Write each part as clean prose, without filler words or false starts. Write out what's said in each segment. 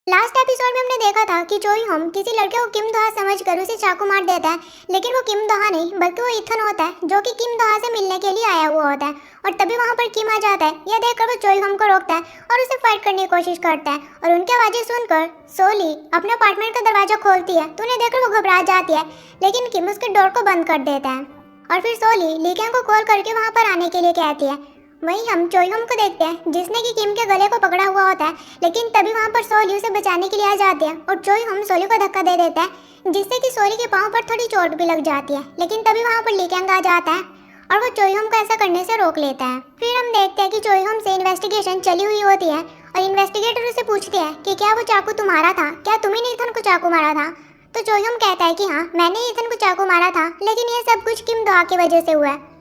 Last episode में हमने देखा था कि जोई होम किसी लड़के को किम दोहा समझकर उसे चाकू मार देता है, लेकिन वो किम दोहा नहीं बल्कि वो ईथन होता है जो कि किम दोहा से मिलने के लिए आया हुआ होता है। और तभी वहाँ पर किम आ जाता है। यह देखकर वो जोई होम को रोकता है और उसे फाइट करने की कोशिश करता है और उनकी आवाज़ें सुनकर सोली अपने अपार्टमेंट का दरवाजा खोलती है तो उन्हें देखकर वो घबरा जाती है, लेकिन किम उसके डोर को बंद कर देता है और फिर सोली लीकेंग को कॉल करके वहाँ पर आने के लिए कहती है। वहीं हम चोईहोम को देखते हैं जिसने कि किम के गले को पकड़ा हुआ होता है, लेकिन तभी वहाँ पर सोली उसे बचाने के लिए आ जाती है और चोईहोम सोली को धक्का दे देता है जिससे कि सोली के पाँव पर थोड़ी चोट भी लग जाती है, लेकिन तभी वहाँ पर लीकेंग आ जाता है और वो चोईहोम को ऐसा करने से रोक लेता है। फिर हम देखते हैं कि चोईहोम से इन्वेस्टिगेशन चली हुई होती है और इन्वेस्टिगेटर उसे पूछते हैं कि क्या वो चाकू तुम्हारा था, क्या तुम्ही ने ईथन को चाकू मारा था। तो चोईहोम कहता है कि हाँ, मैंने ईथन को चाकू मारा था, लेकिन ये सब कुछ किम दोहा की वजह से हुआ है।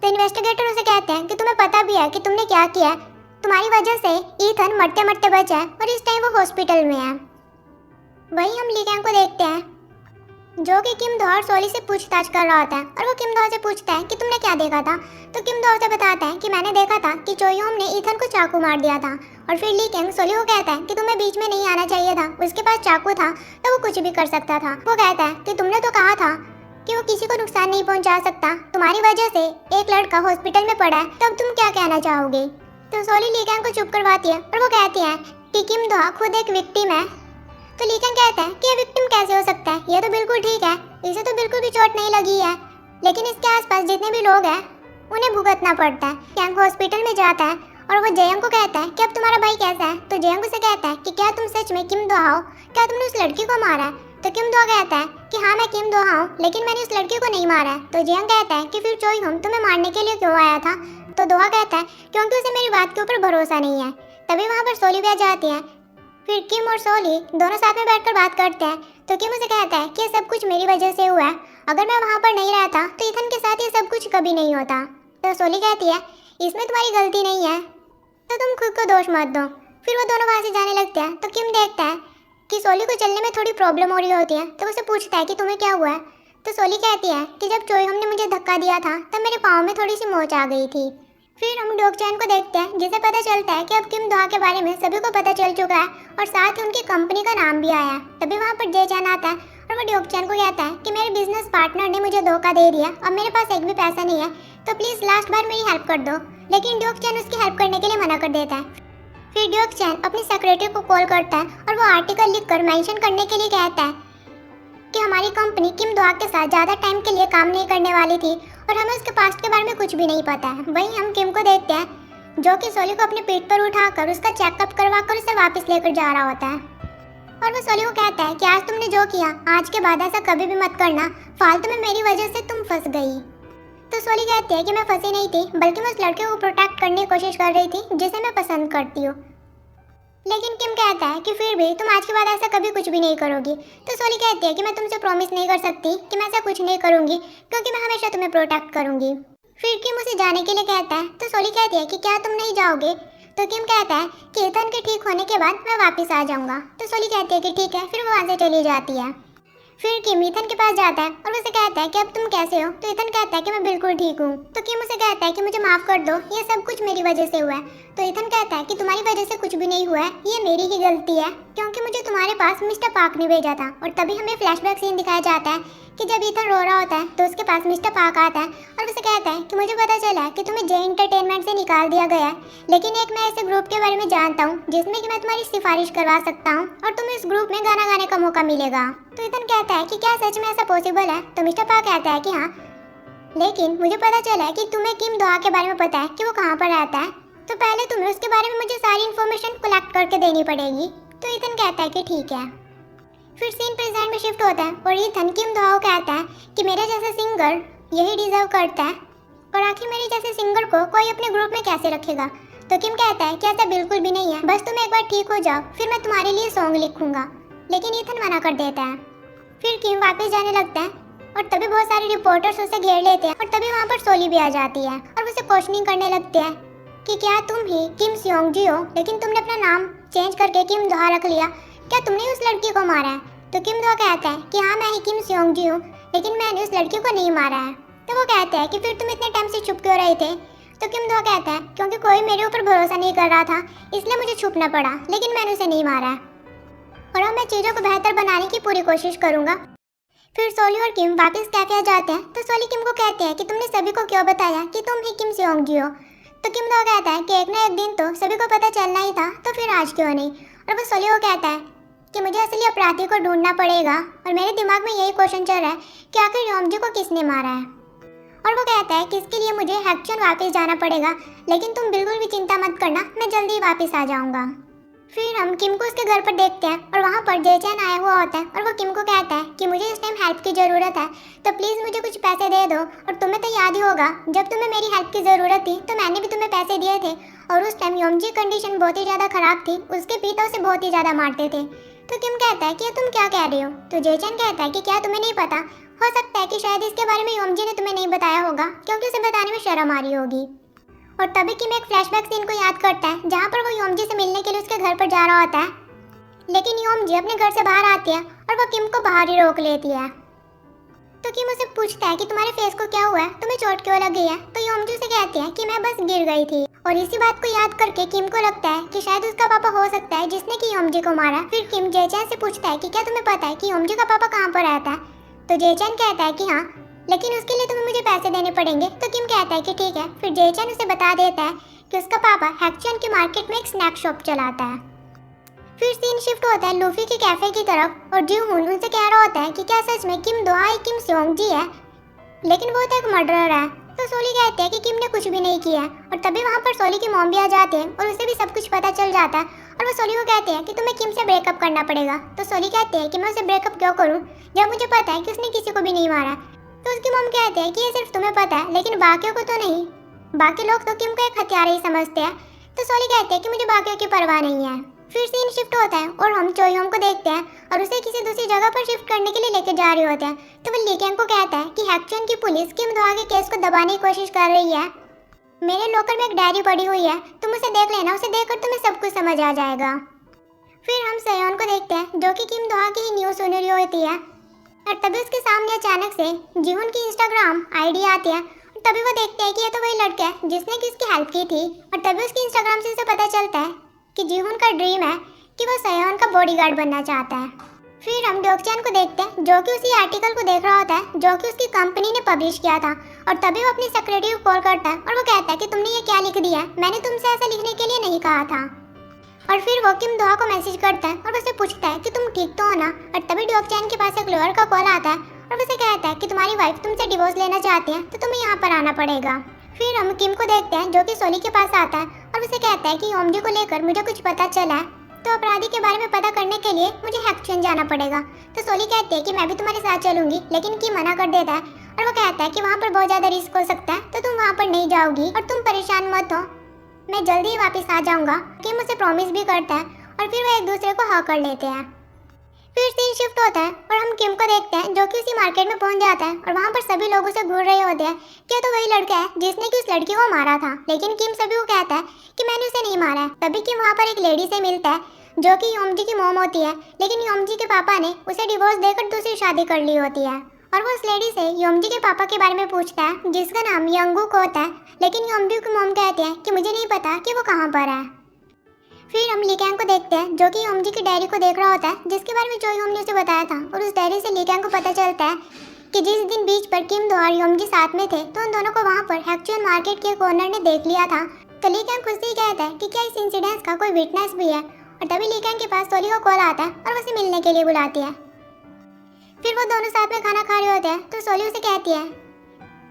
तो इन्वेस्टिगेटर उसे कहते हैं कि तुम्हें पता भी है कि तुमने क्या किया है, तुम्हारी वजह से ईथन मरते मरते बचा है और इस टाइम वो हॉस्पिटल में है। वहीं हम लीकेंग को देखते हैं जो कि किम दोहा और सोली से पूछताछ कर रहा होता है और वो किम दोहा से पूछता है कि तुमने क्या देखा था। तो किम दोहा उसे बताता है कि मैंने देखा था कि चोईहोम ने ईथन को चाकू मार दिया था। और फिर लीकेंग सोली को कहता है कि तुम्हें बीच में नहीं आना चाहिए था, उसके पास चाकू था तो वो कुछ भी कर सकता था। वो कहता है कि तुमने तो कहा था कि वो किसी को नुकसान नहीं पहुंचा सकता, तुम्हारी वजह से एक लड़का हॉस्पिटल में पड़ा है, तब तुम क्या कहना चाहोगे। तो सोली लीकेंग को चुप करवाती है और वो कहती है कि किम दोहा खुद एक विक्टिम है। तो लीकेंग कहता है कि ये विक्टिम कैसे हो सकता है, ये तो बिल्कुल ठीक है, इसे तो बिल्कुल भी चोट नहीं लगी है, लेकिन इसके आसपास जितने भी लोग हैं उन्हें भुगतना पड़ता है। जयंग हॉस्पिटल में जाता है और वो जयंग को कहता है कि अब तुम्हारा भाई कैसा है। तो जयंग उसे कहता है कि क्या तुम सच में किम दोहा हो, क्या तुमने उस लड़की को मारा है। तो किम दोहा कहता है कि हाँ, मैं किम दोहा हूँ, लेकिन मैंने उस लड़की को नहीं मारा है। तो जयंग कहता है कि फिर चोईहोम तुम्हें मारने के लिए क्यों आया था। तो दोहा कहता है क्योंकि उसे मेरी बात के ऊपर भरोसा नहीं है। तभी वहाँ पर सोली भी आ जाती है। फिर किम और सोली दोनों साथ में बैठकर बात करते हैं। तो किम उसे कहता है कि ये सब कुछ मेरी वजह से हुआ है, अगर मैं वहाँ पर नहीं रहता तो ईथन के साथ ये सब कुछ कभी नहीं होता। तो सोली कहती है इसमें तुम्हारी गलती नहीं है, तो तुम खुद को दोष मत दो। फिर वो दोनों वहाँ से जाने लगते हैं। तो किम देखता है कि सोली को चलने में थोड़ी प्रॉब्लम हो रही होती है, तो उसे पूछता है कि तुम्हें क्या हुआ है। तो सोली कहती है कि जब चोईहोम ने मुझे धक्का दिया था तब मेरे पाँव में थोड़ी सी मोच आ गई थी। फिर हम डोकचैन को देखते हैं जिसे पता चलता है कि अब किम दोहा के बारे में सभी को पता चल चुका है और साथ ही उनकी कंपनी का नाम भी आया है। तभी वहाँ पर जे-चैन आता है और वो डोकचैन को कहता है कि मेरे बिजनेस पार्टनर ने मुझे धोखा दे दिया, अब मेरे पास एक भी पैसा नहीं है, तो प्लीज़ लास्ट बार मेरी हेल्प कर दो। लेकिन डोकचैन उसकी हेल्प करने के लिए मना कर देता है। फिर डोकचैन अपनी सेक्रेटरी को कॉल करता है और वो आर्टिकल लिखकर मेंशन करने के लिए कहता है कि हमारी कंपनी किम दोहा के साथ ज़्यादा टाइम के लिए काम नहीं करने वाली थी और हमें उसके पास्ट के बारे में कुछ भी नहीं पता है। वहीं हम किम को देखते हैं जो कि सोली को अपनी पीठ पर उठाकर उसका चेकअप करवाकर उसे वापस लेकर जा रहा होता है और वो सोली को कहता है कि आज तुमने जो किया आज के बाद ऐसा कभी भी मत करना, फालतू में मेरी वजह से तुम फंस गई। तो सोली कहती है कि मैं फंसी नहीं थी, बल्कि मैं उस लड़के को प्रोटेक्ट करने की कोशिश कर रही थी जिसे मैं पसंद करती हूँ। लेकिन किम कहता है कि फिर भी तुम आज के बाद ऐसा कभी कुछ भी नहीं करोगी। तो सोली कहती है कि मैं तुमसे प्रॉमिस नहीं कर सकती कि मैं ऐसा कुछ नहीं करूँगी, क्योंकि मैं हमेशा तुम्हें प्रोटेक्ट करूँगी। फिर किम उसे जाने के लिए कहता है। तो सोली कहती है कि क्या तुम नहीं जाओगे। तो किम कहता है कि ईथन के ठीक होने के बाद मैं वापस आ जाऊँगा। तो सोली कहती है कि ठीक है, फिर वो वहाँ से चली जाती है। फिर किम ईथन के पास जाता है और उसे कहता है कि अब तुम कैसे हो। तो ईथन कहता है कि मैं बिल्कुल ठीक हूँ। तो किम उसे कहता है कि मुझे माफ़ कर दो, ये सब कुछ मेरी वजह से हुआ है। तो ईथन कहता है कि तुम्हारी वजह से कुछ भी नहीं हुआ है, ये मेरी ही गलती है, क्योंकि मुझे तुम्हारे पास मिस्टर पार्क ने भेजा था। और तभी हमें फ्लैशबैक सीन दिखाया जाता है कि जब ईथन रो रहा होता है तो उसके पास मिस्टर पार्क आता है और उसे कहता है कि मुझे पता चला है कि तुम्हें जे एंटरटेनमेंट से निकाल दिया गया है, लेकिन एक मैं ऐसे ग्रुप के बारे में जानता हूँ जिसमें कि मैं तुम्हारी सिफारिश करवा सकता हूँ और तुम्हें इस ग्रुप में गाना गाने का मौका मिलेगा। तो ईथन कहता है कि क्या सच में ऐसा पॉसिबल है। तो मिस्टर पार्क कहता है कि हाँ, लेकिन मुझे पता चला है कि तुम्हें किम दोहा के बारे में पता है कि वो कहाँ पर रहता है, तो पहले तुम्हें उसके बारे में मुझे सारी इन्फॉर्मेशन कलेक्ट करके देनी पड़ेगी। तो ईथन कहता है कि ठीक है। फिर सीन प्रेजेंट में शिफ्ट होता है और ईथन किम दोहा को कहता है कि मेरे जैसा सिंगर यही डिजर्व करता है, और आखिर मेरे जैसे सिंगर को कोई अपने ग्रुप में कैसे रखेगा। तो किम कहता है कि ऐसा बिल्कुल भी नहीं है, बस तुम एक बार ठीक हो जाओ फिर मैं तुम्हारे लिए सॉन्ग लिखूंगा। लेकिन ईथन मना कर देता है। फिर किम वापस जाने लगता है और तभी बहुत सारे रिपोर्टर्स उसे घेर लेते हैं और तभी वहाँ पर सोली भी आ जाती है और उसे क्वेश्चनिंग करने लगते हैं कि क्या तुम ही किम सियोंगजी हो, लेकिन तुमने अपना नाम चेंज करके किम दोहा रख लिया, क्या तुमने उस लड़की को मारा है। तो किम दोहा कहता है कि हाँ, मैं ही किम सियोंगजी हूँ, लेकिन मैंने उस लड़की को नहीं मारा है। तो वो कहते हैं कि फिर तुम इतने टाइम से चुप क्यों रहे थे। तो किम दोहा कहता है क्योंकि कोई मेरे ऊपर भरोसा नहीं कर रहा था, इसलिए मुझे छुपना पड़ा, लेकिन मैंने उसे नहीं मारा है। और अब मैं चीज़ों को बेहतर बनाने की पूरी कोशिश करूँगा। फिर सोली और किम वापस कैफे आ जाते हैं तो सोली किम को कहते हैं कि तुमने सभी को क्यों बताया कि तुम ही किम सेओंग हो। तो किम दो कहता है कि एक ना एक दिन तो सभी को पता चलना ही था, तो फिर आज क्यों नहीं। और वो सोली को कहता है कि मुझे असली अपराधी को ढूंढना पड़ेगा और मेरे दिमाग में यही क्वेश्चन चल रहा है कि आखिर योमजी को किसने मारा है। और वो कहता है कि इसके लिए मुझे हैक्चुअन वापस जाना पड़ेगा, लेकिन तुम बिल्कुल भी चिंता मत करना, मैं जल्दी ही वापस आ जाऊंगा। फिर हम किम को उसके घर पर देखते हैं और वहाँ पर जेचन आया हुआ होता है और वो किम को कहता है कि मुझे इस टाइम हेल्प की ज़रूरत है, तो प्लीज़ मुझे कुछ पैसे दे दो। और तुम्हें तो याद ही होगा जब तुम्हें मेरी हेल्प की ज़रूरत थी तो मैंने भी तुम्हें पैसे दिए थे, और उस टाइम योमजी कंडीशन बहुत ही ज़्यादा ख़राब थी, उसके पिता उसे बहुत ही ज़्यादा मारते थे। तो किम कहता है कि ये तुम क्या कह रही हो। तो जेचन कहता है कि क्या तुम्हें नहीं पता, हो सकता है कि शायद इसके बारे में योमजी ने तुम्हें नहीं बताया होगा क्योंकि उसे बताने में शर्म आ रही होगी। और तभी किम एक फ्लैशबैक सीन को याद करता है जहाँ पर वो योमजी से मिलने के लिए उसके घर पर जा रहा होता है, लेकिन योमजी अपने घर से बाहर आती है और वो किम को बाहर ही रोक लेती है। तो किम उसे पूछता है कि तुम्हारे फेस को क्या हुआ है, तुम्हें चोट क्यों लगी है। तो योमजी उसे कहती है कि मैं बस गिर गई थी। और इसी बात को याद करके किम को लगता है कि शायद उसका पापा हो सकता है जिसने कि योमजी को मारा। फिर किम जेचन से पूछता है कि क्या तुम्हें पता है कि योमजी का पापा कहाँ पर रहता है। तो जेचन कहता है कि हाँ, लेकिन उसके लिए तुम्हें मुझे पैसे देने पड़ेंगे। तो किम कहता है कि ठीक है। फिर जेचन उसे बता देता है कि उसका पापा हैक्चुअन की मार्केट में एक स्नैक शॉप चलाता है। फिर सीन शिफ्ट होता है लूफी के कैफे की तरफ और जीहून उनसे कह रहा होता है कि क्या सच में किम दोहा ही किम सेओंग है, लेकिन वो तो एक मर्डरर है। तो सोली कहते हैं कि किम ने कुछ भी नहीं किया है। और तभी वहाँ पर सोली की मॉम भी आ जाते हैं और उसे भी सब कुछ पता चल जाता है। और वो सोली को कहते हैं कि तुम्हें किम से ब्रेकअप करना पड़ेगा। तो सोली कहते हैं कि मैं उसे ब्रेकअप क्यों करूँ जब मुझे पता है कि उसने किसी को भी नहीं मारा। तो उसकी मॉम कहते हैं कि ये सिर्फ तुम्हें पता है, लेकिन बाकियों को तो नहीं, बाकी लोग तो किम को एक हथियारा ही समझते हैं। तो सोली कहते हैं कि मुझे बाकियों की परवाह नहीं है। फिर सीन शिफ्ट होता है और हम चोयोम को देखते हैं और उसे किसी दूसरी जगह पर शिफ्ट करने के लिए लेकर जा रहे होते हैं। तो वो लीकेंग को कहता है कि हैक्चुअन की पुलिस किम दोहा के केस को दबाने की कोशिश कर रही है। मेरे लॉकर में एक डायरी पड़ी हुई है, तुम उसे देख लेना, उसे देखकर तुम्हें सब कुछ समझ आ जाएगा। फिर हम सयोन को देखते हैं जो कि किम दोहा की ही न्यूज़ सुन रही होती है और तभी उसके सामने अचानक से जीहून की इंस्टाग्राम आईडी आती है। और तभी वो देखते हैं कि ये तो वही लड़का है जिसने कि उसकी हेल्प की थी। और तभी उसकी इंस्टाग्राम से उसे पता चलता है कि जीहून का ड्रीम है कि वो सयोन का बॉडीगार्ड बनना चाहता है। फिर हम डोकचैन को देखते हैं जो कि उसी आर्टिकल को देख रहा होता है जो कि उसकी कंपनी ने पब्लिश किया था। और तभी वो अपनी सेक्रेटरी को कॉल करता है और वो कहता है कि तुमने ये क्या लिख दिया, मैंने तुमसे ऐसा लिखने के लिए नहीं कहा था। और फिर वो किम दोहा को मैसेज करता है और उसे पूछता है कि तुम ठीक तो हो ना। और तभी डोकचैन के पास एक लॉयर का कॉल आता है और उसे कहता है कि तुम्हारी वाइफ तुमसे डिवोर्स लेना चाहती है, तो तुम्हें यहाँ पर आना पड़ेगा। फिर हम किम को देखते हैं जो कि सोली के पास आता है और उसे कहता है कि योमजी को लेकर मुझे कुछ पता चला है, तो अपराधी के बारे में पता करने के लिए मुझे हैक्चुअन जाना पड़ेगा। तो सोली कहती है कि मैं भी तुम्हारे साथ चलूंगी, लेकिन किम मना कर देता है और वो कहता है कि वहाँ पर बहुत ज़्यादा रिस्क हो सकता है, तो तुम वहाँ पर नहीं जाओगी और तुम परेशान मत हो, मैं जल्दी ही वापस आ जाऊँगा। किम उसे प्रॉमिस भी करता है और फिर वो एक दूसरे को हाँ कर लेते हैं। फिर सीन शिफ्ट होता है और हम किम को देखते हैं जो कि उसी मार्केट में पहुंच जाता है और वहाँ पर सभी लोग उसे घूर रहे होते हैं कि तो वही लड़का है जिसने कि उस लड़की को मारा था। लेकिन किम सभी को कहता है कि मैंने उसे नहीं मारा है। तभी किम वहाँ पर एक लेडी से मिलता है जो कि योमजी की मॉम होती है, लेकिन योमजी के पापा ने उसे डिवोर्स देकर दूसरी शादी कर ली होती है। और वो उस लेडी से योमजी के पापा के बारे में पूछता है जिसका नाम यंगूक होता है, लेकिन योमजी की मॉम कहती है कि मुझे नहीं पता कि वो कहाँ पर है। फिर हम लीकैंग को देखते हैं जो कि योमजी की डायरी को देख रहा होता है जिसके बारे में चोयोम ने उसे बताया था। और उस डायरी से लीकैंग को पता चलता है कि जिस दिन बीच पर किम दोहा और योमजी साथ में थे तो उन दोनों को वहाँ पर हैक्चुअन मार्केट के ओनर ने देख लिया था। तो लीकैंग खुद से ही कहता है कि क्या इस इंसिडेंस का कोई विटनेस भी है। और तभी लीकैंग के पास सोली को कॉल आता है और उसे मिलने के लिए बुलाती है। फिर वो दोनों साथ में खाना खा रहे होते हैं तो सोली उसे कहती है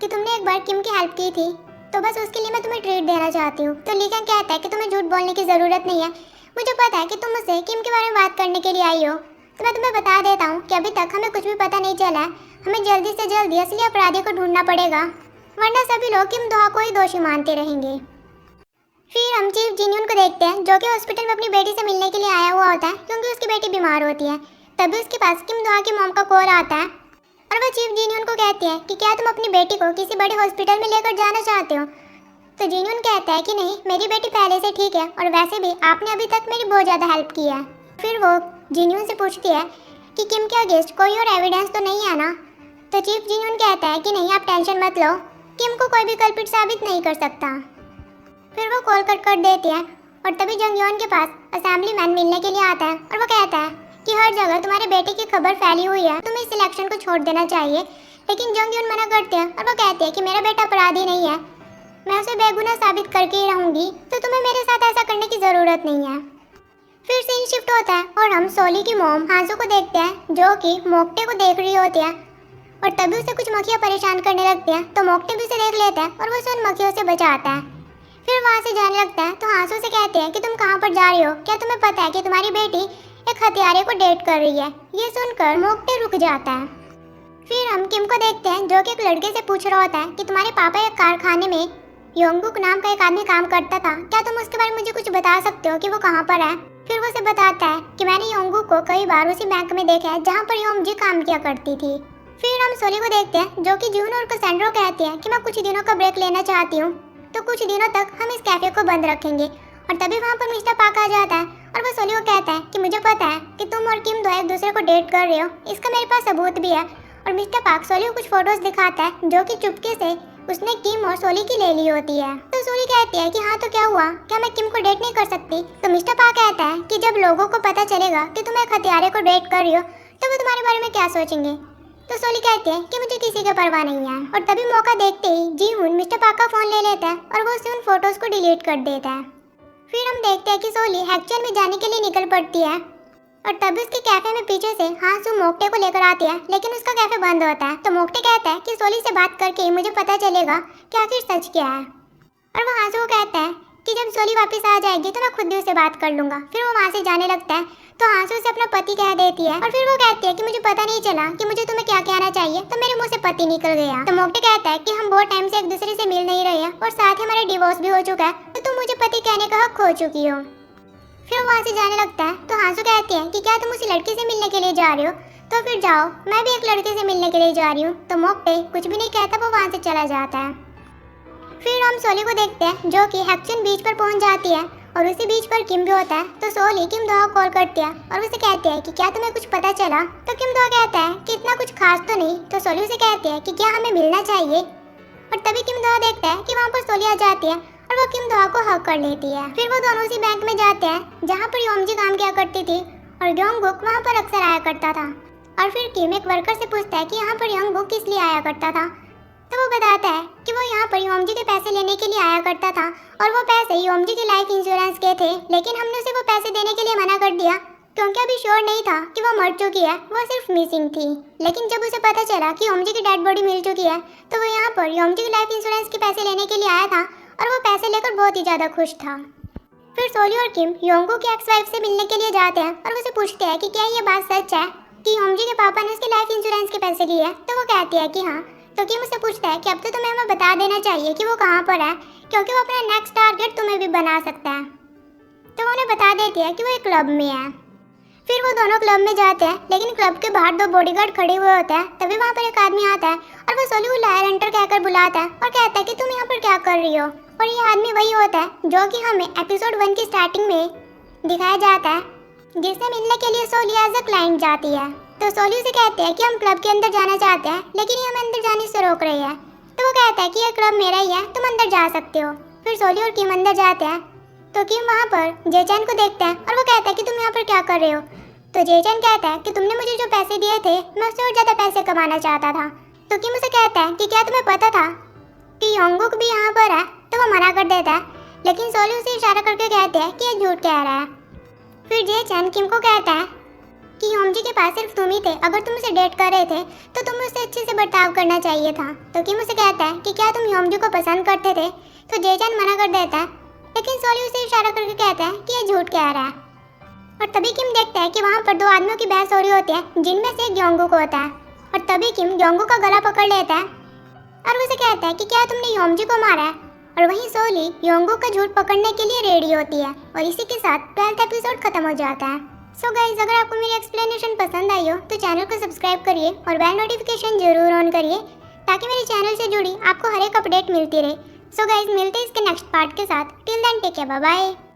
कि तुमने एक बार किम की हेल्प की थी, तो बस उसके लिए मैं तुम्हें ट्रीट देना चाहती हूँ। तो लीकैंग कहता है कि तुम्हें झूठ बोलने की ज़रूरत नहीं है, मुझे पता है कि तुम मुझसे किम के बारे में बात करने के लिए आई हो। तो मैं तुम्हें बता देता हूँ कि अभी तक हमें कुछ भी पता नहीं चला है, हमें जल्दी से जल्दी असली अपराधी को ढूंढना पड़ेगा, वरना सभी लोग किम दोहा को ही दोषी मानते रहेंगे। फिर हम चीफ जिन्यून को देखते हैं जो कि हॉस्पिटल में अपनी बेटी से मिलने के लिए आया हुआ होता है क्योंकि उसकी बेटी बीमार होती है। तभी उसके पास किम दोहा की मॉम का कॉल आता है और वह चीफ जिन्यून को कहती है कि क्या तुम अपनी बेटी को किसी बड़े हॉस्पिटल में लेकर जाना चाहते हो। तो जिन्यून कहता है कि नहीं, मेरी बेटी पहले से ठीक है और वैसे भी आपने अभी तक मेरी बहुत ज़्यादा हेल्प की है। फिर वो जिन्यून से पूछती है कि किम के अगेंस्ट कोई और एविडेंस तो नहीं है ना। तो चीफ जिन्यून कहता है कि नहीं, आप टेंशन मत लो, किम को कोई भी कल्पित साबित नहीं कर सकता। फिर वो कॉल कट कर देती है और तभी जंगयोन के पास असेंबली मैन मिलने के लिए आता है और वो कहता है कि हर जगह तुम्हारे बेटे की खबर फैली हुई है, तुम्हें इस सिलेक्शन को छोड़ देना चाहिए। लेकिन जोंगयून मना करते हैं और वो कहते हैं कि मेरा बेटा अपराधी नहीं है, मैं उसे बेगुनाह साबित करके ही रहूंगी, तो तुम्हें मेरे साथ ऐसा करने की ज़रूरत नहीं है। फिर सीन शिफ्ट होता है और हम सोली की मॉम हांसू को देखते हैं जो कि मोक्टे को देख रही होती है और तभी उसे कुछ मक्खियाँ परेशान करने लगती हैं। तो मोक्टे भी उसे देख लेता है और वो उसे उन मक्खियों से बचाता है। फिर वहाँ से जाने लगता है तो हांसू से कहते हैं कि तुम कहाँ पर जा रही हो, क्या तुम्हें पता है कि तुम्हारी बेटी एक हत्यारे को डेट कर रही है। ये सुनकर मोक्टे रुक जाता है। फिर हम किम को देखते हैं जो कि एक लड़के से पूछ रहा होता है कि तुम्हारे पापा एक कारखाने में योंगुक नाम का एक आदमी काम करता था, क्या तुम उसके बारे में मुझे कुछ बता सकते हो कि वो कहाँ पर है। फिर वो उसे बताता है कि मैंने योंगुक को कई बार उसी बैंक में देखा है जहाँ पर योमजी काम किया करती थी। फिर हम सोली को देखते हैं जो कि जून और कैसेंड्रा कहते हैं कि मैं कुछ दिनों का ब्रेक लेना चाहती हूँ, तो कुछ दिनों तक हम इस कैफे को बंद रखेंगे। और तभी वहाँ पर मिस्टर पाक आ जाता है और वो सोली को कहता है कि मुझे पता है कि तुम और किम दो एक दूसरे को डेट कर रहे हो, इसका मेरे पास सबूत भी है। और मिस्टर पाक सोली को कुछ फोटोज दिखाता है जो कि चुपके से उसने किम और सोली की ले ली होती है। तो सोली कहती है कि हाँ तो क्या हुआ, क्या मैं किम को डेट नहीं कर सकती। तो मिस्टर पाक कहता है कि जब लोगों को पता चलेगा कि तुम एक हत्यारे को डेट कर रही हो तो वो तुम्हारे बारे में क्या सोचेंगे। तो सोली कहती है कि मुझे किसी की परवाह नहीं है। और तभी मौका देखते ही जीहुन मिस्टर पाक का फोन ले लेता है और वो उसे उन फोटोज को डिलीट कर देता है। फिर हम देखते हैं कि सोली हैक्चन में जाने के लिए निकल पड़ती है और तभी उसके कैफे में पीछे से हांसू मोक्टे को लेकर आती है, लेकिन उसका कैफे बंद होता है। तो मोक्टे कहता है कि सोली से बात करके मुझे पता चलेगा कि आखिर सच क्या है। और वो हांसू को कहता है कि जब सोली वापस आ जाएगी तो मैं खुद ही उससे बात कर लूंगा। फिर वो वहाँ से जाने लगता है तो हांसू से अपना पति कह देती है और फिर वो कहती है कि मुझे पता नहीं चला कि मुझे तुम्हें क्या कहना चाहिए, तो मेरे मुंह से पति निकल गया। तो मोक्टे कहता है कि हम बहुत टाइम से एक दूसरे से मिल नहीं रहे हैं और साथ ही हमारा डिवोर्स भी हो चुका है, तो तुम मुझे पति कहने का हक खो चुकी हो। फिर वहाँ से जाने लगता है तो हांसू कहती है कि क्या तुम उसी लड़के से मिलने के लिए जा रहे हो, तो फिर जाओ, मैं भी एक लड़के से मिलने के लिए जा रही हूँ। तो मोक्टे कुछ भी नहीं कहता, वो वहाँ से चला जाता है। फिर हम सोली को देखते हैं जो कि हैक्चन बीच पर पहुँच जाती है और उसी बीच पर किम भी होता है। तो सोली किम दोहा को कॉल करती है और उसे कहती है कि क्या तुम्हें कुछ पता चला। तो किम दोहा कहता है कि इतना कुछ खास तो नहीं। तो सोली उसे कहती है कि क्या हमें मिलना चाहिए। और तभी किम दोहा देखता है कि वहाँ पर सोली आ जाती है और वो किम दोहा को हक कर लेती है। फिर वो दोनों उसी बैंक में जाते हैं जहाँ पर योमजी काम किया करती थी और योंगुक वहाँ पर अक्सर आया करता था। और फिर किम एक वर्कर से पूछता है कि यहाँ पर योंगुक किस लिए आया करता था। तो वो बताता है कि वो यहाँ पर योमजी के पैसे लेने के लिए आया करता था और वो पैसे योमजी के लाइफ इंश्योरेंस के थे, लेकिन हमने उसे वो पैसे देने के लिए मना कर दिया क्योंकि अभी श्योर नहीं था कि वो मर चुकी है, वो सिर्फ मिसिंग थी। लेकिन जब उसे पता चला कि योमजी की डेड बॉडी मिल चुकी है तो वो यहाँ पर योमजी के लाइफ इंश्योरेंस के पैसे लेने के लिए आया था और वो पैसे लेकर बहुत ही ज़्यादा खुश था। फिर सोली और किम योंगू की एक्स वाइफ से मिलने के लिए जाते हैं और उसे पूछते हैं कि क्या ये बात सच है कि योमजी के पापा ने उसके लाइफ इंश्योरेंस के पैसे लिए। तो वो कहती है कि हाँ। तो किम उसे पूछता है कि अब तो तुम्हें हमें बता देना चाहिए कि वो कहाँ पर है, क्योंकि वो अपना नेक्स्ट टारगेट तुम्हें भी बना सकता है। तो वो उन्हें बता देती है कि वो एक क्लब में है। फिर वो दोनों क्लब में जाते हैं, लेकिन क्लब के बाहर दो बॉडीगार्ड खड़े हुए होते हैं। तभी वहाँ पर एक आदमी आता है और वो सोली को लायर हंटर कहकर बुलाता है और कहता है कि तुम यहाँ पर क्या कर रही हो। और ये आदमी वही होता है जो कि हमें एपिसोड 1 की स्टार्टिंग में दिखाया जाता है, जिससे मिलने के लिए सोली एज अ क्लाइंट जाती है। तो सोली उसे कहते हैं कि हम क्लब के अंदर जाना चाहते हैं, लेकिन ये हमें अंदर जाने से रोक रही है। तो वो कहता है कि ये क्लब मेरा ही है, तुम अंदर जा सकते हो। फिर सोली और किम अंदर जाते हैं तो किम वहाँ पर जेचन को देखता है और वो कहता है कि तुम यहाँ पर क्या कर रहे हो। तो जेचन कहता है कि तुमने मुझे जो पैसे दिए थे मैं उससे और ज़्यादा पैसे कमाना चाहता था। तो किम उसे कहता है कि क्या तुम्हें पता था कि योंगुक भी यहाँ पर है। तो वो मना कर देता है, लेकिन सोली उसे इशारा करके कहते हैं कि ये झूठ कह रहा है। फिर जेचन किम को कहता है कि योमजी के पास सिर्फ तुम ही थे, अगर तुम उसे डेट कर रहे थे तो तुम्हें उससे अच्छे से बर्ताव करना चाहिए था। तो किम उसे कहता है कि क्या तुम योमजी को पसंद करते थे। तो जेचन मना कर देता है, लेकिन सोली उसे इशारा करके कहता है कि ये झूठ कह रहा है। और तभी किम देखता है कि वहाँ पर दो आदमियों की बहस हो रही होती है, जिनमें से एक योंगुक होता है। और तभी किम योंगुक का गला पकड़ लेता है और उसे कहता है कि क्या तुमने योमजी को मारा है। और वहीं सोली योंगुक का झूठ पकड़ने के लिए रेडी होती है और इसी के साथ 12th एपिसोड खत्म हो जाता है। सो गाइज, अगर आपको मेरी एक्सप्लेनेशन पसंद आई हो तो चैनल को सब्सक्राइब करिए और बेल नोटिफिकेशन जरूर ऑन करिए ताकि मेरे चैनल से जुड़ी आपको हर एक अपडेट मिलती रहे। सो गाइज, मिलते हैं इसके नेक्स्ट पार्ट के साथ। Till then take care, bye bye.